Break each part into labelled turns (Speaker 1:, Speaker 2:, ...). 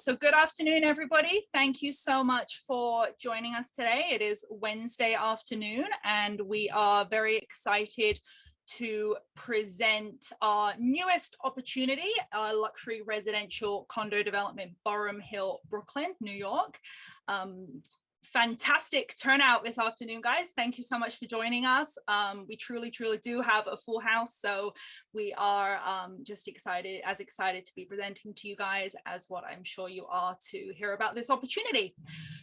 Speaker 1: So good afternoon, everybody. Thank you so much for joining us today. It is Wednesday afternoon, and we are very excited to present our newest opportunity, a luxury residential condo development, Boerum Hill, Brooklyn, New York. Fantastic turnout this afternoon, guys. Thank you so much for joining us. We truly do have a full house, so we are just excited to be presenting to you guys as what I'm sure you are to hear about this opportunity.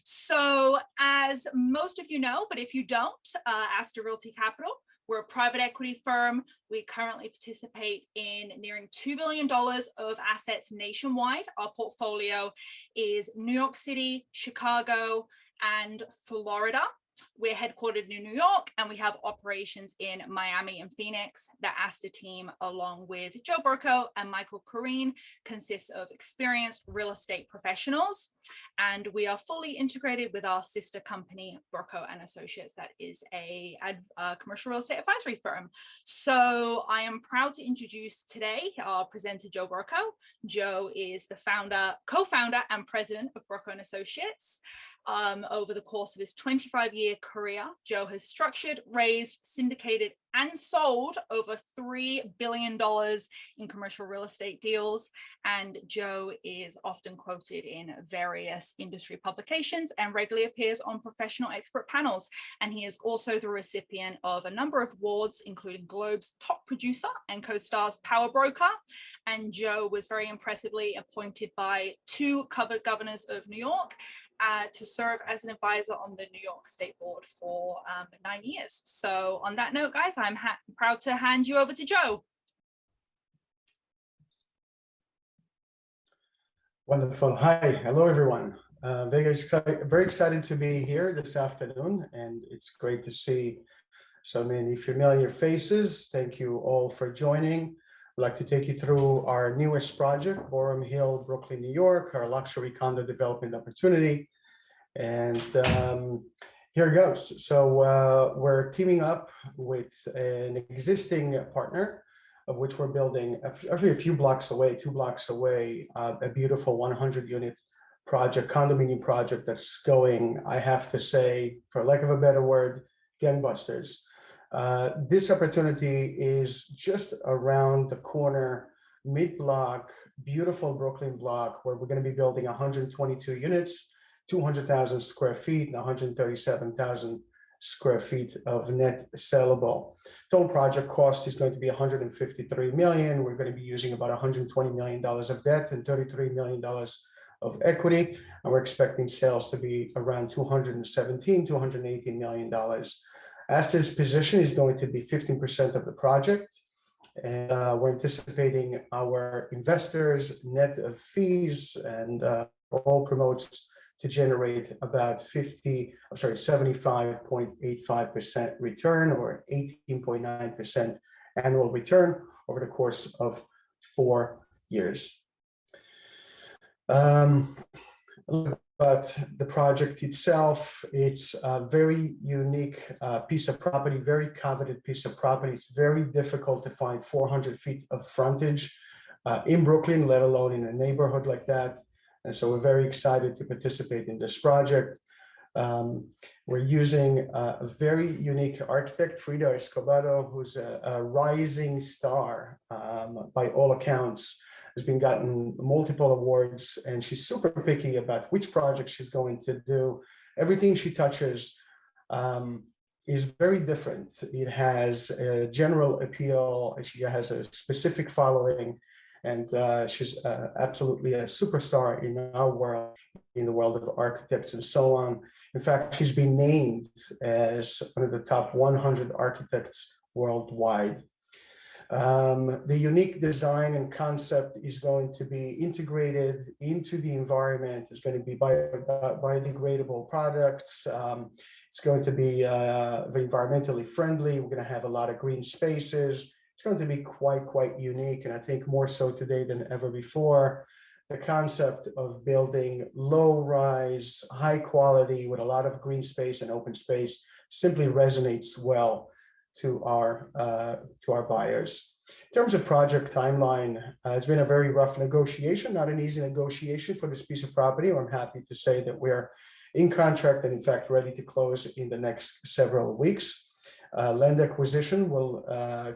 Speaker 1: So as most of you know, but if you don't, Astor Realty Capital, we're a private equity firm. We currently participate in nearing $2 billion of assets nationwide. Our portfolio is New York City, Chicago, and Florida. We're headquartered in New York, and we have operations in Miami and Phoenix. The Astor team, along with Joe Burko and Michael Corrine, consists of experienced real estate professionals, and we are fully integrated with our sister company, Burko and Associates, that is a commercial real estate advisory firm. So I am proud to introduce today our presenter, Joe Burko. Joe is the co-founder and president of Burko and Associates. Over the course of his 25-year career, Joe has structured, raised, syndicated, and sold over $3 billion in commercial real estate deals. And Joe is often quoted in various industry publications and regularly appears on professional expert panels. And he is also the recipient of a number of awards, including Globe's Top Producer and CoStar's Power Broker. And Joe was very impressively appointed by 2 covered governors of New York to serve as an advisor on the New York State Board for 9 years. So on that note, guys, I'm proud to hand you over to Joe.
Speaker 2: Wonderful. Hi, hello everyone. Very excited to be here this afternoon, and it's great to see so many familiar faces. Thank you all for joining. I'd like to take you through our newest project, Boerum Hill, Brooklyn, New York, our luxury condo development opportunity. And here it goes. So we're teaming up with an existing partner, of which we're building actually a few blocks away, 2 blocks away, a beautiful 100-unit project, condominium project that's going, I have to say, for lack of a better word, gangbusters. This opportunity is just around the corner, mid-block, beautiful Brooklyn block, where we're going to be building 122 units, 200,000 square feet, and 137,000 square feet of net sellable. Total project cost is going to be $153 million. We're going to be using about $120 million of debt and $33 million of equity, and we're expecting sales to be around $217, $218 million. Astor's position is going to be 15% of the project, and we're anticipating our investors net of fees and all promotes to generate about 75.85% return, or 18.9% annual return over the course of 4 years. But the project itself, it's a very unique piece of property, very coveted piece of property. It's very difficult to find 400 feet of frontage in Brooklyn, let alone in a neighborhood like that. And so we're very excited to participate in this project. We're using a very unique architect, Frida Escobedo, who's a rising star by all accounts, has been gotten multiple awards, and she's super picky about which project she's going to do. Everything she touches is very different. It has a general appeal. She has a specific following, and she's absolutely a superstar in our world, in the world of architects and so on. In fact, she's been named as one of the top 100 architects worldwide. The unique design and concept is going to be integrated into the environment. It's going to be biodegradable products. It's going to be environmentally friendly. We're going to have a lot of green spaces. It's going to be quite unique, and I think more so today than ever before. The concept of building low-rise, high quality with a lot of green space and open space simply resonates well to our buyers. In terms of project timeline, it's been a very rough negotiation, not an easy negotiation for this piece of property. I'm happy to say that we're in contract and in fact ready to close in the next several weeks. Land acquisition will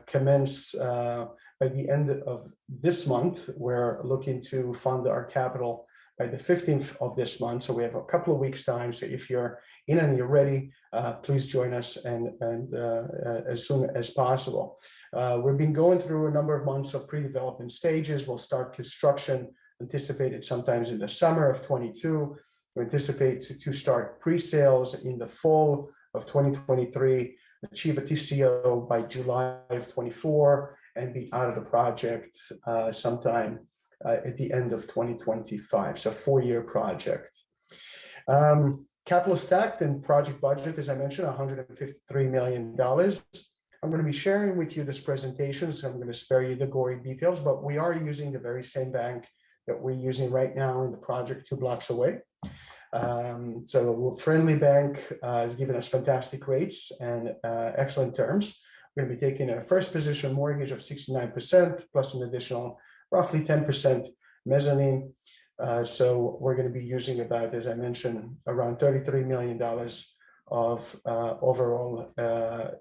Speaker 2: commence by the end of this month. We're looking to fund our capital by the 15th of this month. So we have a couple of weeks time. So if you're in and you're ready, please join us and as soon as possible. We've been going through a number of months of pre-development stages. We'll start construction anticipated sometimes in the summer of 22. We anticipate to start pre-sales in the fall of 2023, achieve a TCO by July of 24, and be out of the project sometime at the end of 2025. So 4-year project. Capital stacked and project budget, as I mentioned, $153 million. I'm going to be sharing with you this presentation, so I'm going to spare you the gory details, but we are using the very same bank that we're using right now in the project 2 blocks away. So Friendly Bank has given us fantastic rates and excellent terms. We're going to be taking a first position mortgage of 69% plus an additional roughly 10% mezzanine. So we're going to be using about, as I mentioned, around $33 million of overall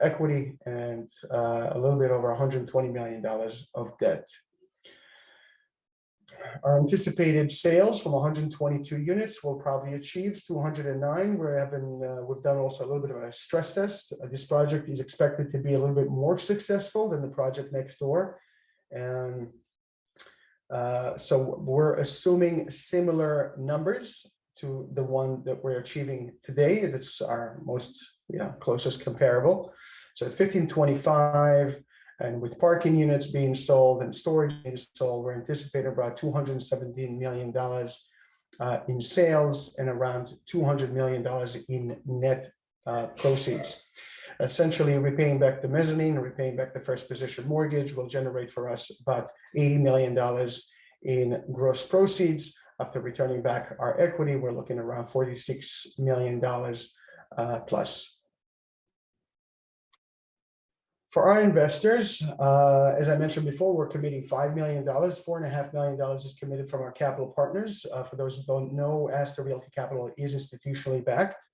Speaker 2: equity and a little bit over $120 million of debt. Our anticipated sales from 122 units will probably achieve 209. We've done also a little bit of a stress test. This project is expected to be a little bit more successful than the project next door. And so we're assuming similar numbers to the one that we're achieving today. That's our most closest comparable. So 1525. And with parking units being sold and storage being sold, we're anticipating about $217 million in sales and around $200 million in net proceeds. Essentially, repaying back the mezzanine, repaying back the first position mortgage will generate for us about $80 million in gross proceeds. After returning back our equity, we're looking around $46 million plus. For our investors, as I mentioned before, we're committing $5 million. $4.5 million is committed from our capital partners. For those who don't know, Astor Realty Capital is institutionally backed.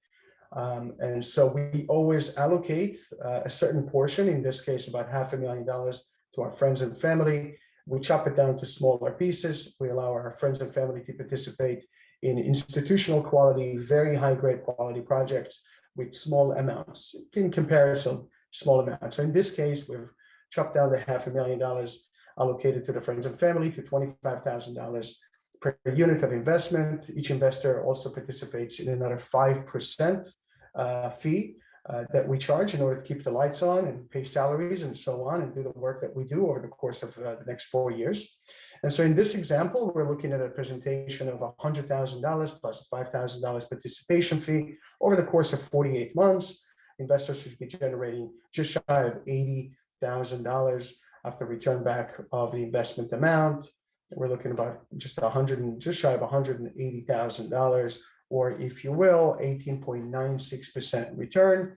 Speaker 2: And so we always allocate a certain portion, in this case, about $500,000 to our friends and family. We chop it down to smaller pieces. We allow our friends and family to participate in institutional quality, very high grade quality projects with small amounts in comparison. Small amount. So in this case, we've chopped down the $500,000 allocated to the friends and family to $25,000 per unit of investment. Each investor also participates in another 5% fee that we charge in order to keep the lights on and pay salaries and so on and do the work that we do over the course of the next 4 years. And so in this example, we're looking at a presentation of $100,000 plus a $5,000 participation fee over the course of 48 months. Investors should be generating just shy of $80,000 after return back of the investment amount. We're looking about just shy of $180,000, or if you will, 18.96% return,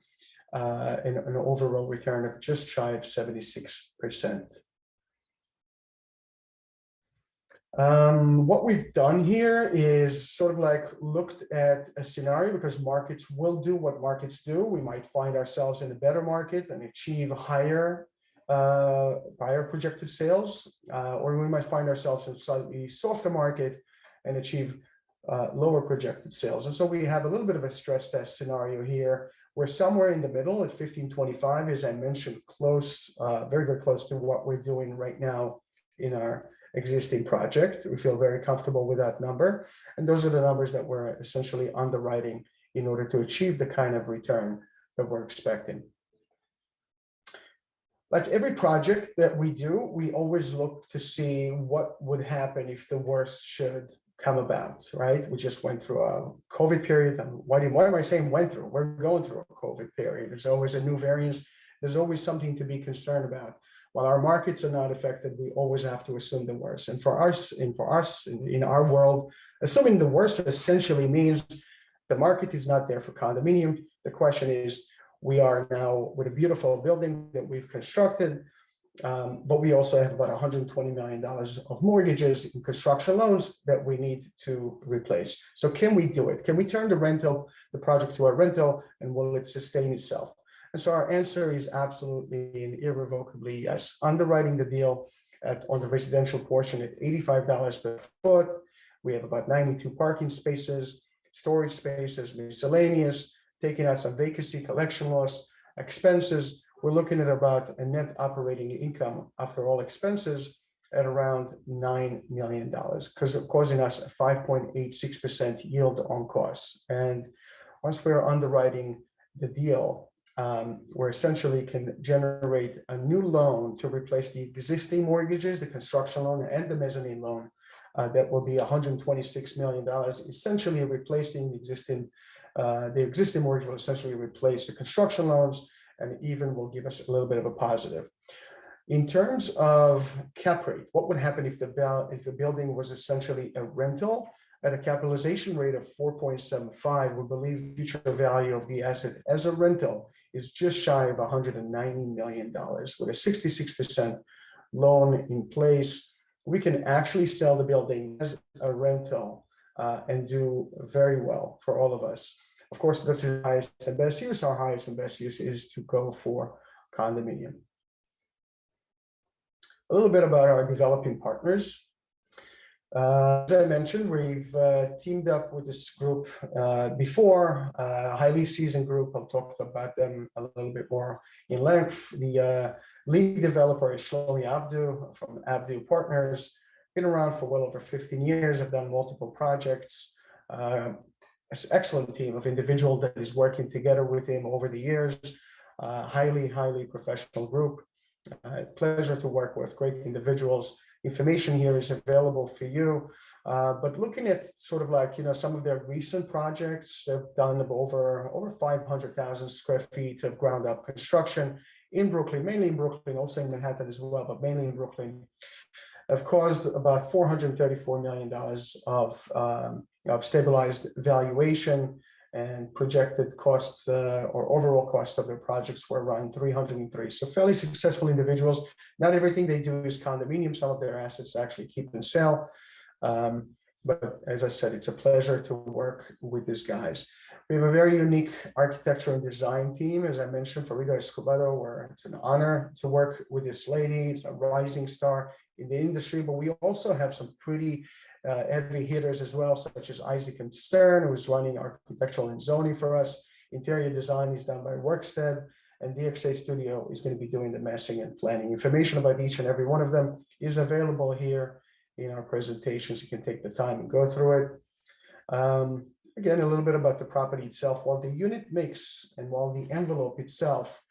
Speaker 2: and an overall return of just shy of 76%. What we've done here is sort of like looked at a scenario, because markets will do what markets do. We might find ourselves in a better market and achieve higher projected sales, or we might find ourselves in a slightly softer market and achieve lower projected sales. And so we have a little bit of a stress test scenario here. We're somewhere in the middle at 1525, as I mentioned, close, very, very close to what we're doing right now in our existing project. We feel very comfortable with that number. And those are the numbers that we're essentially underwriting in order to achieve the kind of return that we're expecting. Like every project that we do, we always look to see what would happen if the worst should come about, right? We just went through a COVID period. And why am I saying went through? We're going through a COVID period. There's always a new variant. There's always something to be concerned about. While our markets are not affected, we always have to assume the worst. And for us, in our world, assuming the worst essentially means the market is not there for condominium. The question is, we are now with a beautiful building that we've constructed. But we also have about $120 million of mortgages and construction loans that we need to replace. So can we do it? Can we turn the project to a rental, and will it sustain itself? And so our answer is absolutely and irrevocably yes. Underwriting the deal on the residential portion at $85 per foot. We have about 92 parking spaces, storage spaces, miscellaneous, taking out some vacancy, collection loss, expenses. We're looking at about a net operating income after all expenses at around $9 million, causing us a 5.86% yield on costs. And once we're underwriting the deal, we essentially can generate a new loan to replace the existing mortgages, the construction loan and the mezzanine loan. That will be $126 million, essentially replacing the existing mortgage will essentially replace the construction loans, and even will give us a little bit of a positive. In terms of cap rate, what would happen if the building was essentially a rental at a capitalization rate of 4.75? We believe future value of the asset as a rental is just shy of $190 million with a 66% loan in place. We can actually sell the building as a rental and do very well for all of us. Of course, that's his highest and best use. Our highest and best use is to go for condominium. A little bit about our developing partners. As I mentioned, we've teamed up with this group before, a highly seasoned group. I'll talk about them a little bit more in length. The lead developer is Shlomi Avdu from Avdu Partners. Been around for well over 15 years. Have done multiple projects. An excellent team of individuals that is working together with him over the years. Highly professional group. Pleasure to work with, great individuals. Information here is available for you, but looking at sort of like, some of their recent projects, they've done over 500,000 square feet of ground up construction in Brooklyn, mainly in Brooklyn, also in Manhattan as well, but mainly in Brooklyn. Have caused about $434 million of stabilized valuation, and projected costs or overall cost of their projects were around 303. So fairly successful individuals. Not everything they do is condominium. Some of their assets actually keep and sell. But as I said, it's a pleasure to work with these guys. We have a very unique architecture and design team, as I mentioned, for Rita Escobedo, where it's an honor to work with this lady. It's a rising star in the industry, but we also have some pretty heavy hitters as well, such as Isaac and Stern, who's running architectural and zoning for us. Interior design is done by Workstead, and DXA Studio is going to be doing the massing and planning. Information about each and every one of them is available here in our presentations. You can take the time and go through it. Again, a little bit about the property itself. While the unit mix and while the envelope itself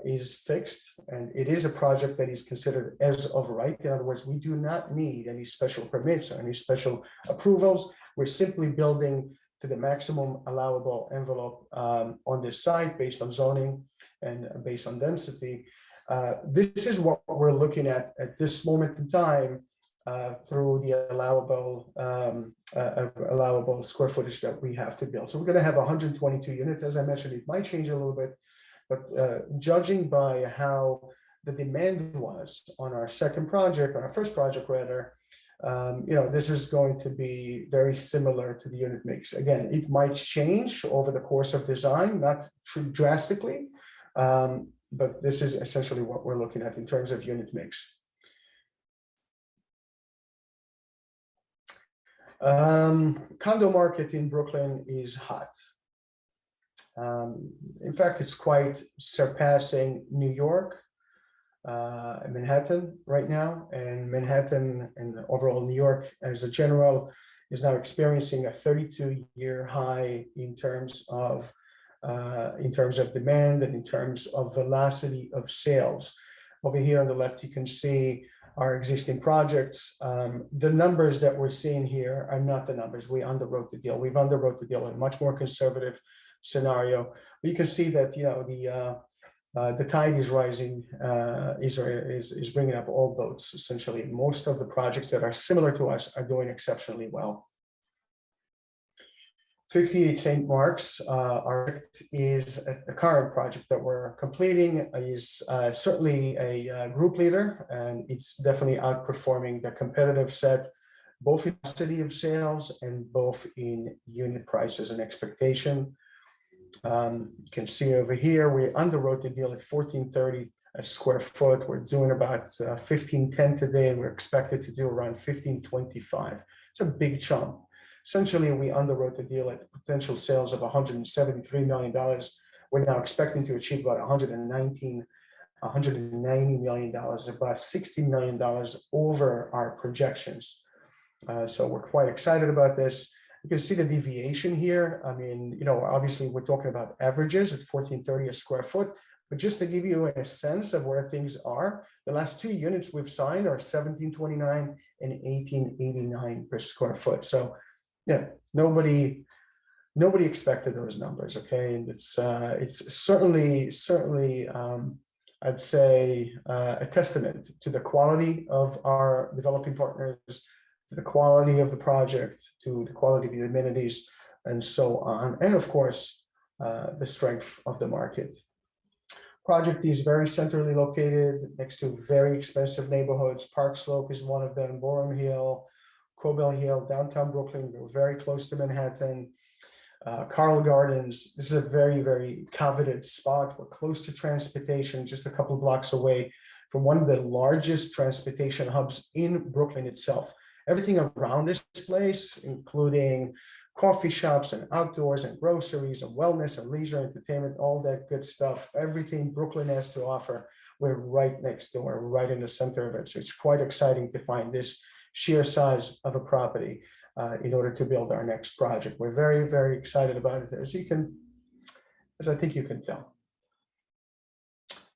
Speaker 2: is fixed, and it is a project that is considered as of right. In other words, we do not need any special permits or any special approvals. We're simply building to the maximum allowable envelope on this site based on zoning and based on density. This is what we're looking at this moment in time through the allowable square footage that we have to build. So we're going to have 122 units. As I mentioned, it might change a little bit, but judging by how the demand was on our first project rather, this is going to be very similar to the unit mix. Again, it might change over the course of design, not drastically, but this is essentially what we're looking at in terms of unit mix. Condo market in Brooklyn is hot. In fact, it's quite surpassing New York, Manhattan right now, and Manhattan and overall New York as a general is now experiencing a 32-year high in terms of demand and in terms of velocity of sales. Over here on the left, you can see our existing projects. The numbers that we're seeing here are not the numbers. We underwrote the deal. We've underwrote the deal in a much more conservative scenario. But you can see that the tide is rising, is bringing up all boats. Essentially, most of the projects that are similar to us are doing exceptionally well. 58 St. Mark's, our project is the current project that we're completing is certainly a group leader, and it's definitely outperforming the competitive set, both in velocity of sales and both in unit prices and expectation. You can see over here, we underwrote the deal at $1,430 a square foot. We're doing about $1,510 today, and we're expected to do around $1,525. It's a big chunk. Essentially, we underwrote the deal at potential sales of $173 million. We're now expecting to achieve about $190 million, about $60 million over our projections. So we're quite excited about this. You can see the deviation here. I mean, you know, obviously we're talking about averages at $1,430 a square foot, but just to give you a sense of where things are, the last two units we've signed are $1,729 and $1,889 per square foot. So yeah, nobody expected those numbers, okay? And it's certainly I'd say a testament to the quality of our developing partners, to the quality of the project, to the quality of the amenities, and so on, and of course the strength of the market. Project is very centrally located next to very expensive neighborhoods. Park Slope is one of them, Boerum Hill, Cobell Hill, downtown Brooklyn. We're very close to Manhattan. Carl Gardens, this is a very, very coveted spot. We're close to transportation, just a couple of blocks away from one of the largest transportation hubs in Brooklyn itself. Everything around this place, including coffee shops and outdoors and groceries and wellness and leisure entertainment, all that good stuff, everything Brooklyn has to offer, we're right next door, right in the center of it. So it's quite exciting to find this sheer size of a property in order to build our next project. We're very, very excited about it, as I think you can tell.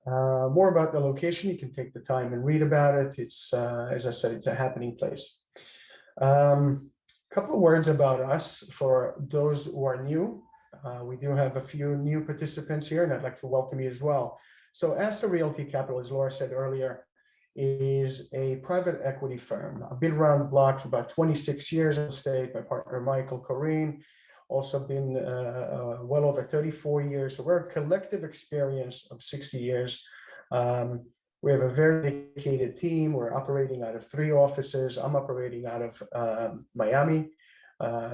Speaker 2: More about the location, you can take the time and read about it. It's, as I said, it's a happening place. Couple of words about us for those who are new. We do have a few new participants here, and I'd like to welcome you as well. So Astor Realty Capital, as Laura said earlier, is a private equity firm. I've been around the block for about 26 years in state. My partner, Michael Corrine, also been well over 34 years. So we're a collective experience of 60 years. We have a very dedicated team. We're operating out of 3 offices. I'm operating out of Miami,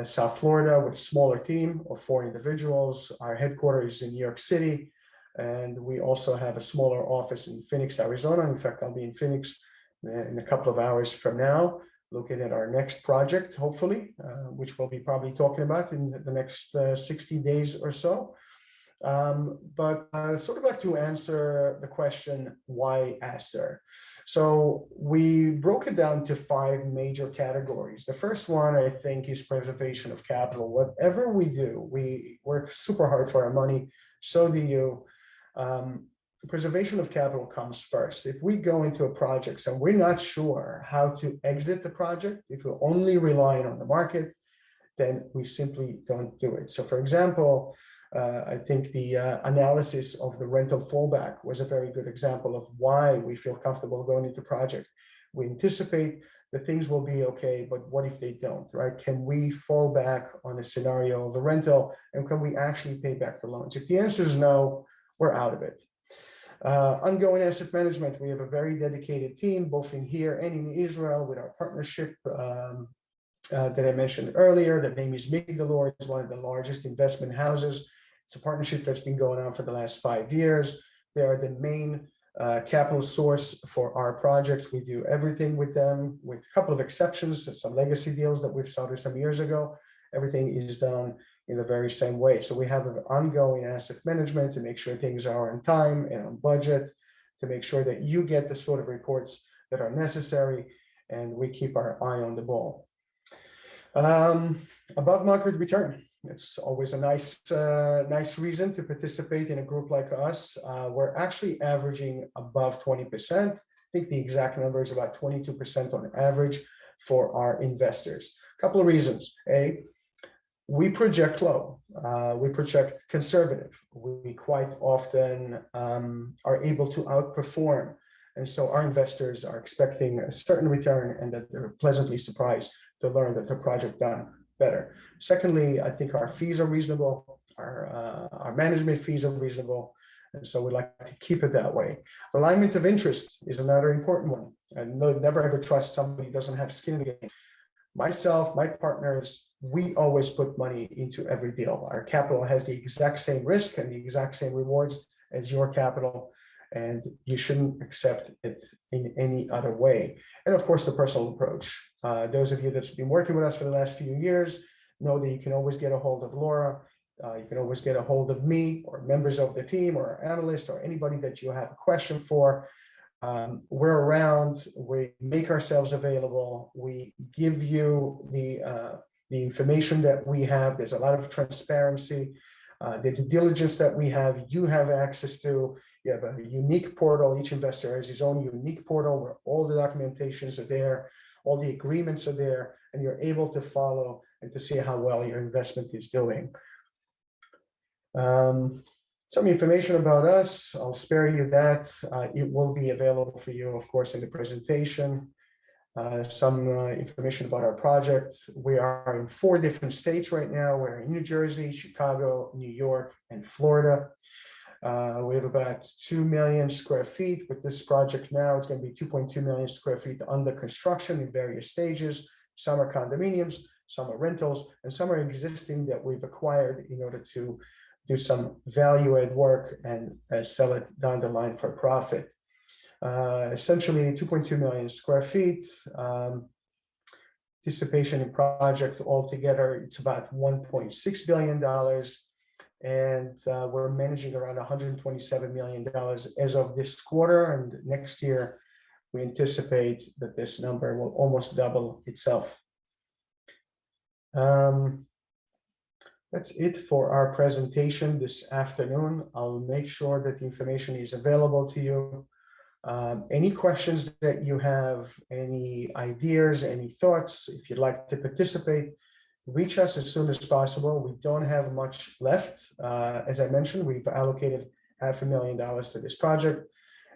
Speaker 2: South Florida, with a smaller team of 4 individuals. Our headquarters is in New York City. And we also have a smaller office in Phoenix, Arizona. In fact, I'll be in Phoenix in a couple of hours from now, looking at our next project, hopefully, which we'll be probably talking about in the next 60 days or so. But sort of like to answer the question, why Astor? So we broke it down to 5 major categories. The first one, I think, is preservation of capital. Whatever we do, we work super hard for our money. So do you. Preservation of capital comes first. If we go into a project and we're not sure how to exit the project, if we're only relying on the market, then we simply don't do it. So for example, I think the analysis of the rental fallback was a very good example of why we feel comfortable going into project. We anticipate that things will be okay, but what if they don't, right? Can we fall back on a scenario of a rental, and can we actually pay back the loans? If the answer is no, we're out of it. Ongoing asset management, we have a very dedicated team, both in here and in Israel, with our partnership that I mentioned earlier. The name is Migdalor. It's one of the largest investment houses. It's a partnership that's been going on for the last 5 years. They are the main capital source for our projects. We do everything with them, with a couple of exceptions, some legacy deals that we've started some years ago. Everything is done in the very same way. So we have an ongoing asset management to make sure things are on time and on budget, to make sure that you get the sort of reports that are necessary, and we keep our eye on the ball. Above market return. It's always a nice reason to participate in a group like us. We're actually averaging above 20%. I think the exact number is about 22% on average for our investors. A couple of reasons. A, we project low, we project conservative. We quite often are able to outperform. And so our investors are expecting a certain return, and that they're pleasantly surprised to learn that the project done better. Secondly, I think our fees are reasonable. Our management fees are reasonable. And so we like to keep it that way. Alignment of interest is another important one. And never ever trust somebody who doesn't have skin in the game. Myself, my partners, we always put money into every deal. Our capital has the exact same risk and the exact same rewards as your capital, and you shouldn't accept it in any other way. And of course, the personal approach. Those of you that's been working with us for the last few years know that you can always get a hold of Laura. You can always get a hold of me or members of the team or analyst or anybody that you have a question for. We're around, we make ourselves available, we give you the information that we have. There's a lot of transparency. The due diligence that we have, you have access to. You have a unique portal. Each investor has his own unique portal where all the documentations are there, all the agreements are there, and you're able to follow and to see how well your investment is doing. Some information about us, I'll spare you that. It will be available for you, of course, in the presentation. Some information about our project. We are in 4 different states right now. We're in New Jersey, Chicago, New York, and Florida. We have about 2 million square feet with this project now. It's going to be 2.2 million square feet under construction in various stages. Some are condominiums, some are rentals, and some are existing that we've acquired in order to do some value add work and sell it down the line for profit. Essentially 2.2 million square feet. Participation in project altogether, it's about $1.6 billion. And we're managing around $127 million as of this quarter. And next year, we anticipate that this number will almost double itself. That's it for our presentation this afternoon. I'll make sure that the information is available to you. Any questions that you have, any ideas, any thoughts, if you'd like to participate, reach us as soon as possible. We don't have much left. As I mentioned, we've allocated $500,000 to this project,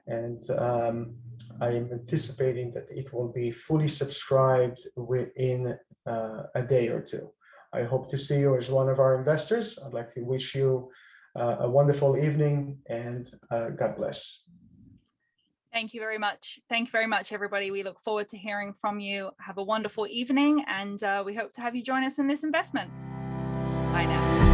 Speaker 2: and I am anticipating that it will be fully subscribed within a day or two. I hope to see you as one of our investors. I'd like to wish you a wonderful evening, and God bless.
Speaker 1: Thank you very much. Thank you very much, everybody. We look forward to hearing from you. Have a wonderful evening, and we hope to have you join us in this investment. Bye now.